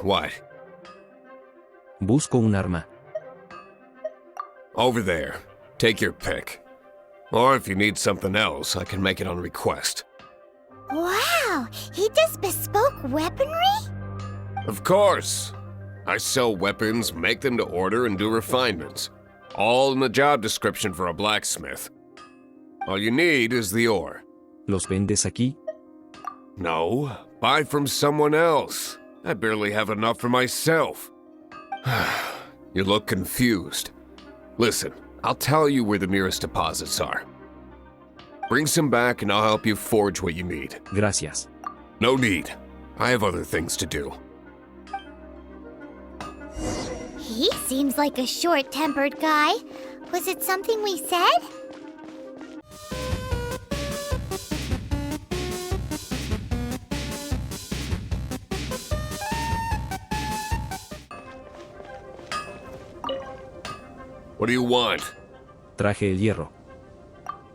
what? Busco un arma. Over there. Take your pick. Or if you need something else, I can make it on request. Wow, he does bespoke weaponry? Of course. I sell weapons, make them to order, and do refinements. All in the job description for a blacksmith. All you need is the ore. ¿Los vendes aquí? No, buy from someone else. I barely have enough for myself. You look confused. Listen, I'll tell you where the nearest deposits are. Bring some back and I'll help you forge what you need. Gracias. No need. I have other things to do. He seems like a short-tempered guy. Was it something we said? What do you want? Traje el hierro.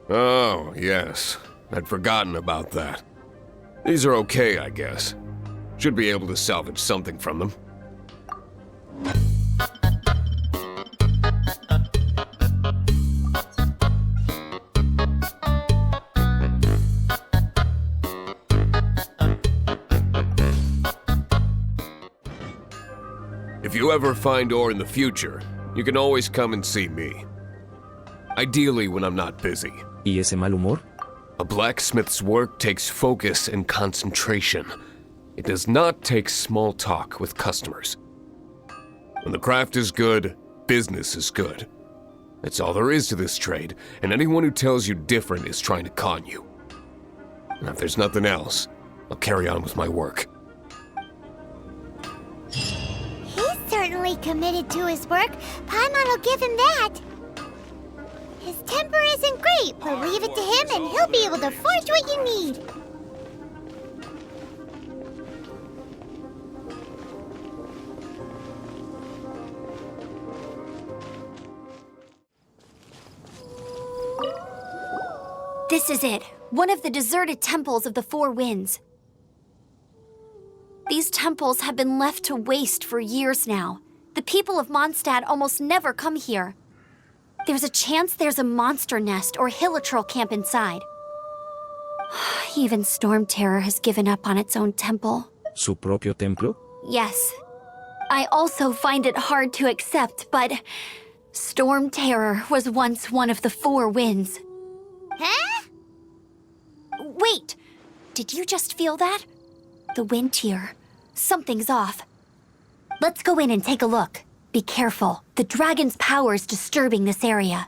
Oh, yes. I'd forgotten about that. These are okay, I guess. Should be able to salvage something from them. If you ever find ore in the future, you can always come and see me. Ideally when I'm not busy. ¿Y ese mal humor? A blacksmith's work takes focus and concentration. It does not take small talk with customers. When the craft is good, business is good. That's all there is to this trade, and anyone who tells you different is trying to con you. And if there's nothing else, I'll carry on with my work. He's certainly committed to his work. Paimon will give him that. His temper isn't great, but leave it to him and he'll be able to forge what you need. This is it. One of the deserted temples of the Four Winds. These temples have been left to waste for years now. The people of Mondstadt almost never come here. There's a chance there's a monster nest or hilitrol camp inside. Even Storm Terror has given up on its own temple. ¿Su propio templo? Yes. I also find it hard to accept, but Storm Terror was once one of the Four Winds. Huh? Wait! Did you just feel that? The wind here. Something's off. Let's go in and take a look. Be careful. The dragon's power is disturbing this area.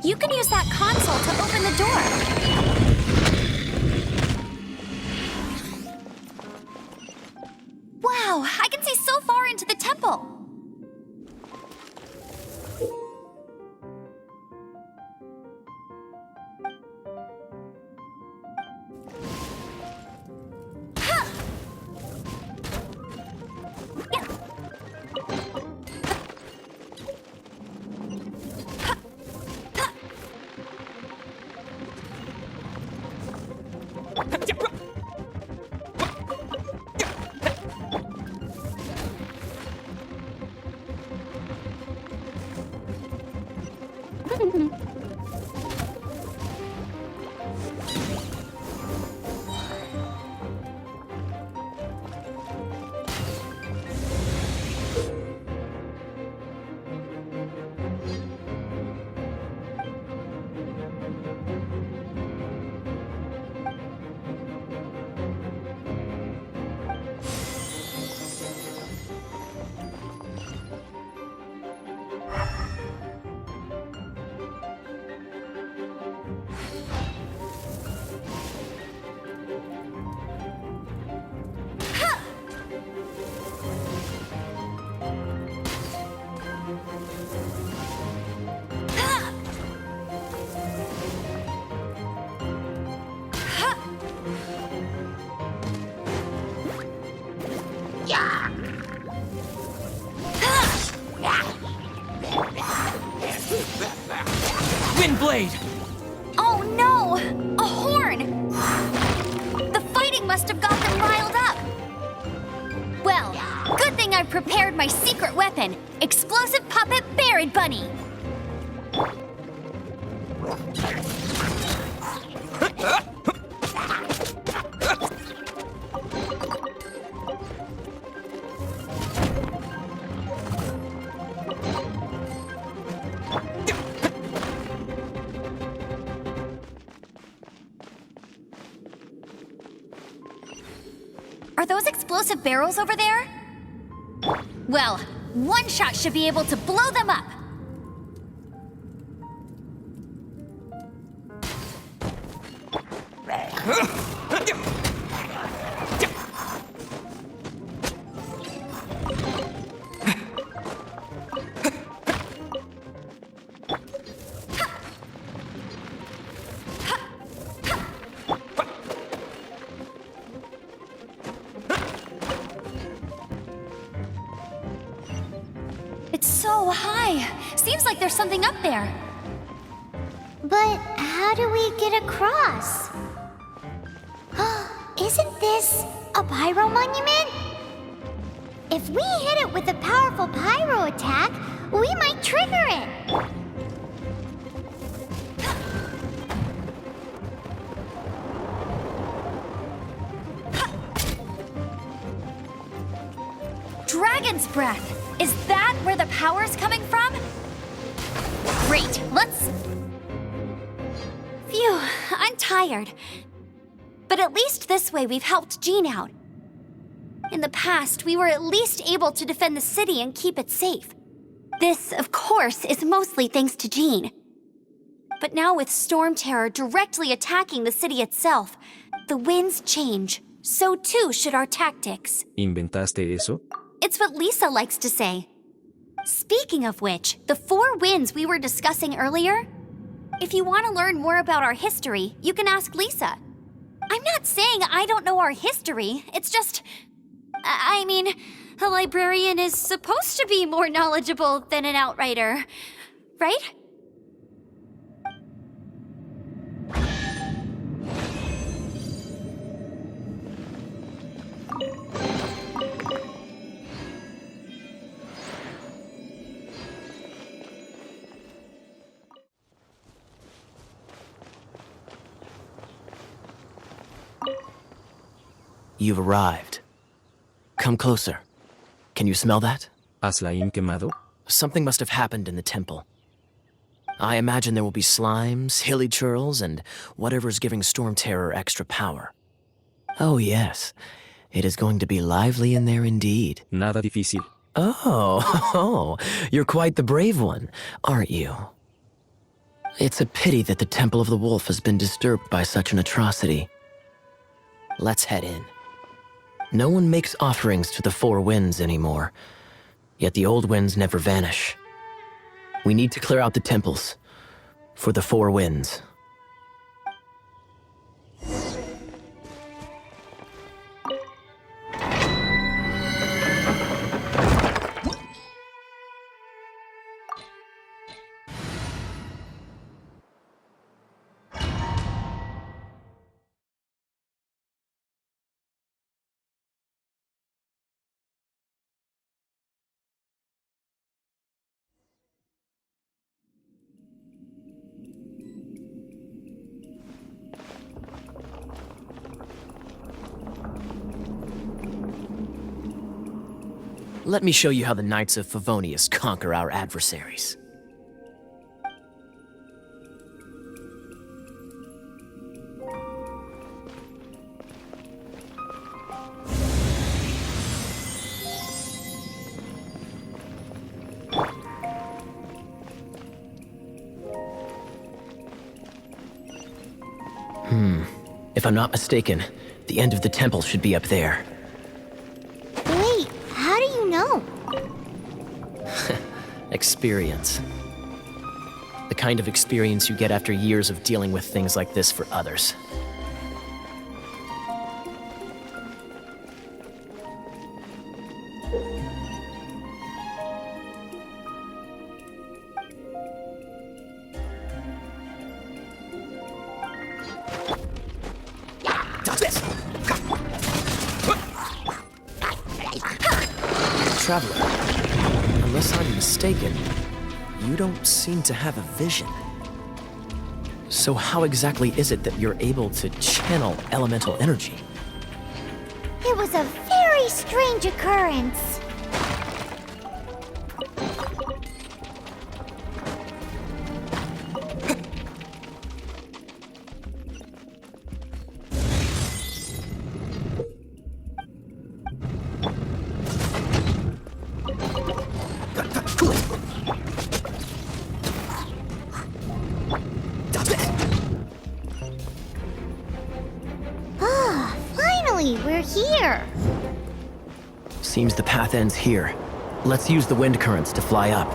You can use that console to open the door. Wow, I can see so far into the temple. blade! Oh no! A horn! The fighting must have got them riled up. Well, good thing I've prepared my secret weapon, explosive puppet Buried Bunny. Are those explosive barrels over there? Well, one shot should be able to blow them up. It's so high. Seems like there's something up there. But how do we get across? Isn't this a pyro monument? If we hit it with a powerful pyro attack, we might trigger it. Dragon's breath. Is that where the power's coming from? Great, let's... Phew, I'm tired. But at least this way we've helped Jean out. In the past, we were at least able to defend the city and keep it safe. This, of course, is mostly thanks to Jean. But now with Storm Terror directly attacking the city itself, the winds change. So too should our tactics. ¿Inventaste eso? It's what Lisa likes to say. Speaking of which, the 4 winds we were discussing earlier, if you want to learn more about our history, you can ask Lisa. I'm not saying I don't know our history, it's just... I mean, a librarian is supposed to be more knowledgeable than an outrider, right? You've arrived. Come closer. Can you smell that? ¿Has la quemado? Something must have happened in the temple. I imagine there will be slimes, hilly churls, and whatever's giving Storm Terror extra power. Oh yes, it is going to be lively in there indeed. Nada difícil. Oh, you're quite the brave one, aren't you? It's a pity that the Temple of the Wolf has been disturbed by such an atrocity. Let's head in. No one makes offerings to the 4 winds anymore, yet the old winds never vanish. We need to clear out the temples for the 4 winds. Let me show you how the Knights of Favonius conquer our adversaries. If I'm not mistaken, the end of the temple should be up there. Wait, how do you know? Experience. The kind of experience you get after years of dealing with things like this for others. Traveler, unless I'm mistaken, you don't seem to have a vision. So how exactly is it that you're able to channel elemental energy? It was a very strange occurrence. Finally, we're here. Seems the path ends here. Let's use the wind currents to fly up.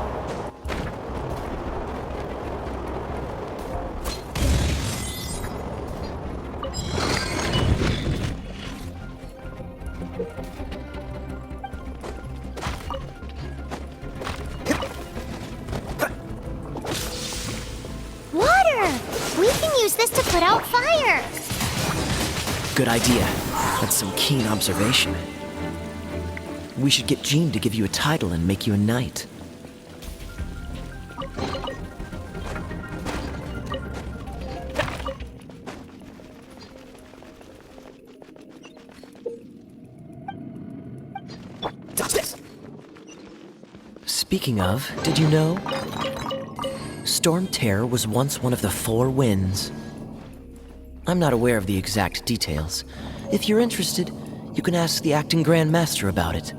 Water! We can use this to put out fire. Good idea. That's some keen observation. We should get Jean to give you a title and make you a knight. Speaking of, did you know? Storm Terror was once one of the 4 winds. I'm not aware of the exact details. If you're interested, you can ask the acting Grand Master about it.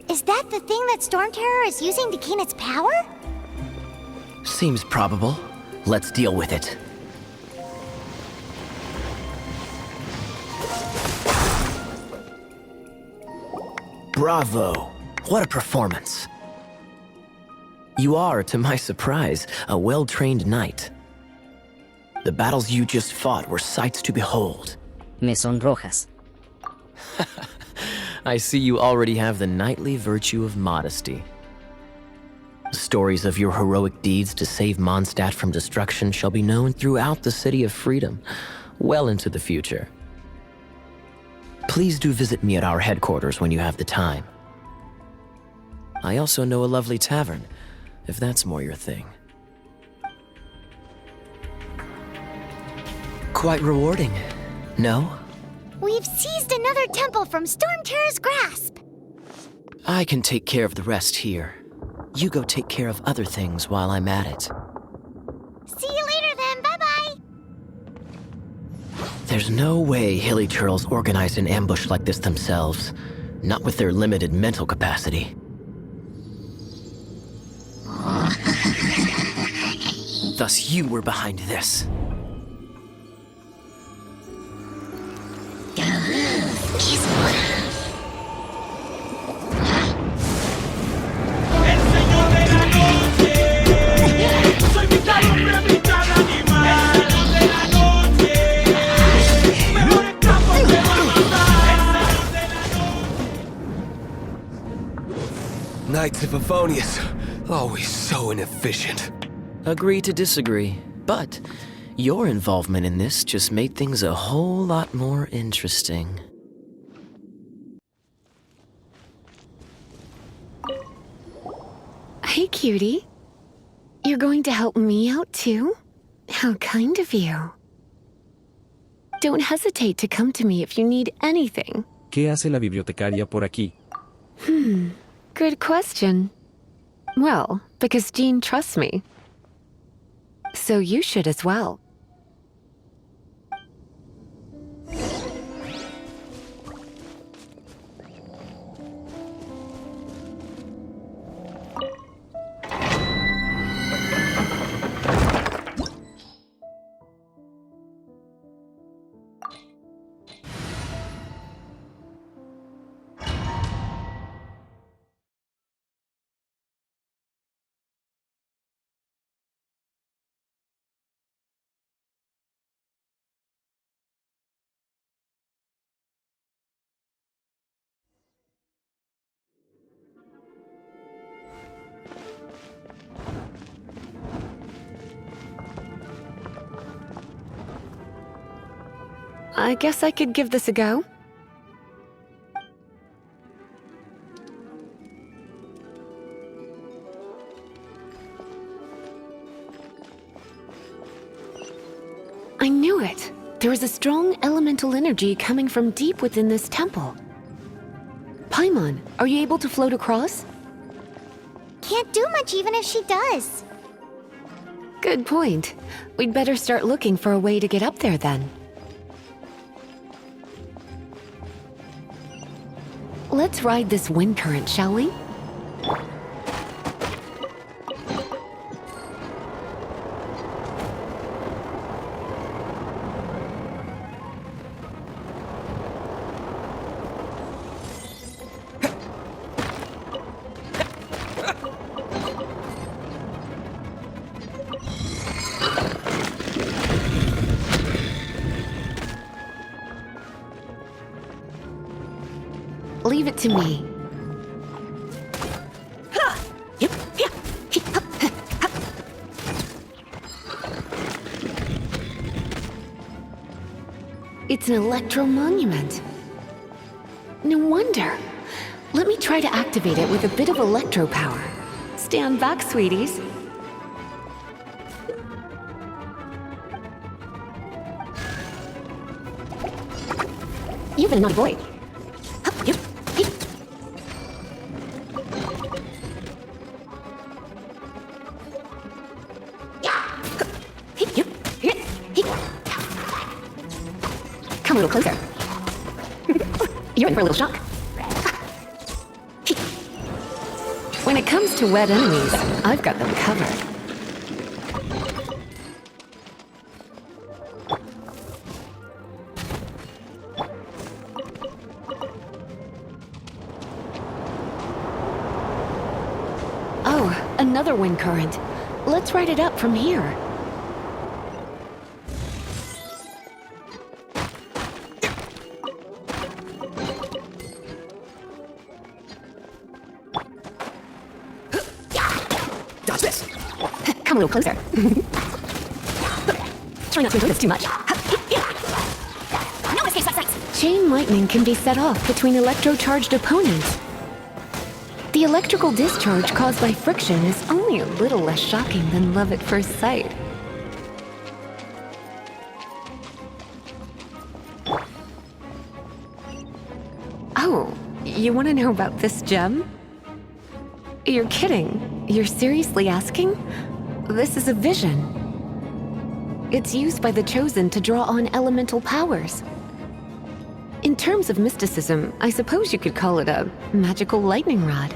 Is that the thing that Storm Terror is using to gain its power? Seems probable. Let's deal with it. Bravo! What a performance. You are, to my surprise, a well-trained knight. The battles you just fought were sights to behold. Me sonrojas. I see you already have the knightly virtue of modesty. Stories of your heroic deeds to save Mondstadt from destruction shall be known throughout the City of Freedom, well into the future. Please do visit me at our headquarters when you have the time. I also know a lovely tavern, if that's more your thing. Quite rewarding, no? We've seized another temple from Storm Terror's grasp. I can take care of the rest here. You go take care of other things while I'm at it. See you later then, bye-bye. There's no way Hilly Turtles organized an ambush like this themselves, not with their limited mental capacity. Thus you were behind this. Knights of Favonius, always so inefficient. Agree to disagree, but your involvement in this just made things a whole lot more interesting. Hey, cutie. You're going to help me out, too? How kind of you. Don't hesitate to come to me if you need anything. ¿Qué hace la bibliotecaria por aquí? Good question. Well, because Jean trusts me. So you should as well. I guess I could give this a go. I knew it. There is a strong elemental energy coming from deep within this temple. Paimon, are you able to float across? Can't do much even if she does. Good point. We'd better start looking for a way to get up there then. Let's ride this wind current, shall we? Leave it to me. It's an electro monument. No wonder. Let me try to activate it with a bit of electro power. Stand back, sweeties. You've been a naughty boy. Come a little closer. You're in for a little shock. When it comes to wet enemies, I've got them covered. Oh, another wind current. Let's ride it up from here. Come a little closer. Try not to enjoy this too much. No escape sights. Chain lightning can be set off between electro-charged opponents. The electrical discharge caused by friction is only a little less shocking than love at first sight. Oh, you want to know about this gem? You're kidding. You're seriously asking? This is a vision. It's used by the Chosen to draw on elemental powers. In terms of mysticism, I suppose you could call it a magical lightning rod.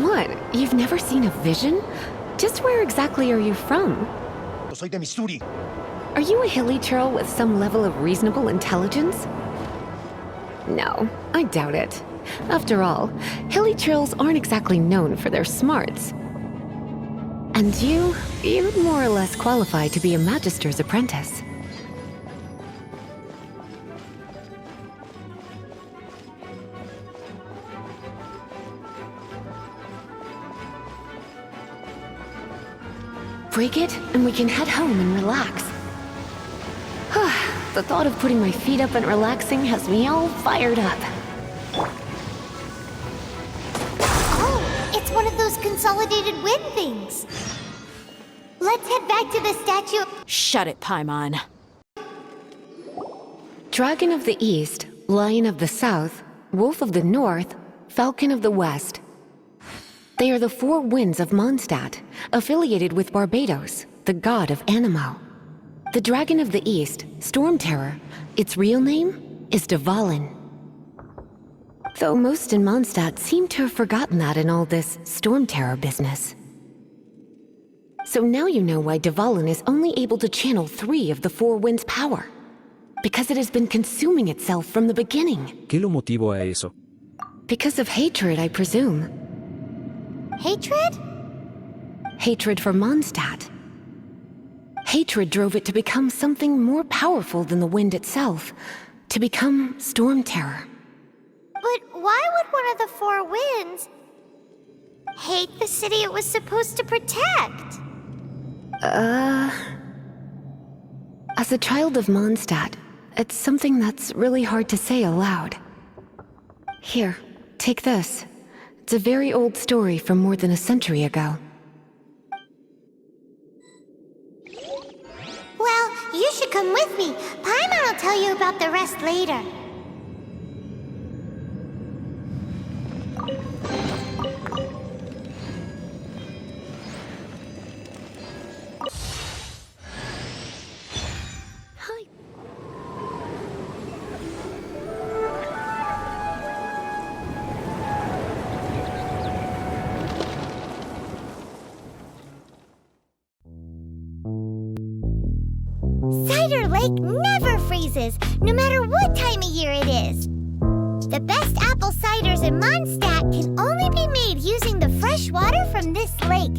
What? You've never seen a vision? Just where exactly are you from? Soy de Missouri. Are you a hilly churl with some level of reasonable intelligence? No, I doubt it. After all, hilly churls aren't exactly known for their smarts. And you're more or less qualified to be a magister's apprentice. Break it, and we can head home and relax. The thought of putting my feet up and relaxing has me all fired up. Oh, it's one of those consolidated wind things. Let's head back to the statue. Shut it, Paimon. Dragon of the East, Lion of the South, Wolf of the North, Falcon of the West. They are the four winds of Mondstadt, affiliated with Barbados, the god of Anemo. The Dragon of the East, Storm Terror, its real name is Dvalin. Though most in Mondstadt seem to have forgotten that in all this Storm Terror business. So now you know why Dvalin is only able to channel 3 of the four winds' power. Because it has been consuming itself from the beginning. ¿Qué lo motivó a eso? Because of hatred, I presume. Hatred? Hatred for Mondstadt. Hatred drove it to become something more powerful than the wind itself, to become storm terror. But why would one of the four winds hate the city it was supposed to protect? As a child of Mondstadt, it's something that's really hard to say aloud. Here, take this. It's a very old story from more than a century ago. Well, you should come with me. Paimon will tell you about the rest later. Hi. Cider Lake never freezes, no matter what time of year it is. The best apple ciders in Mondstadt can only be made using the fresh water from this lake.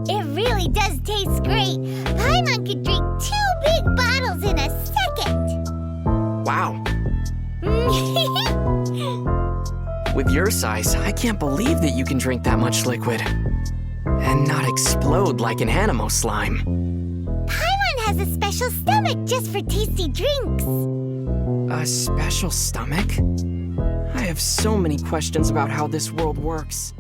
It really does taste great. Paimon could drink 2 big bottles in a second. Wow. With your size, I can't believe that you can drink that much liquid. And not explode like an animo slime. Paimon has a special stomach just for tasty drinks. A special stomach? I have so many questions about how this world works.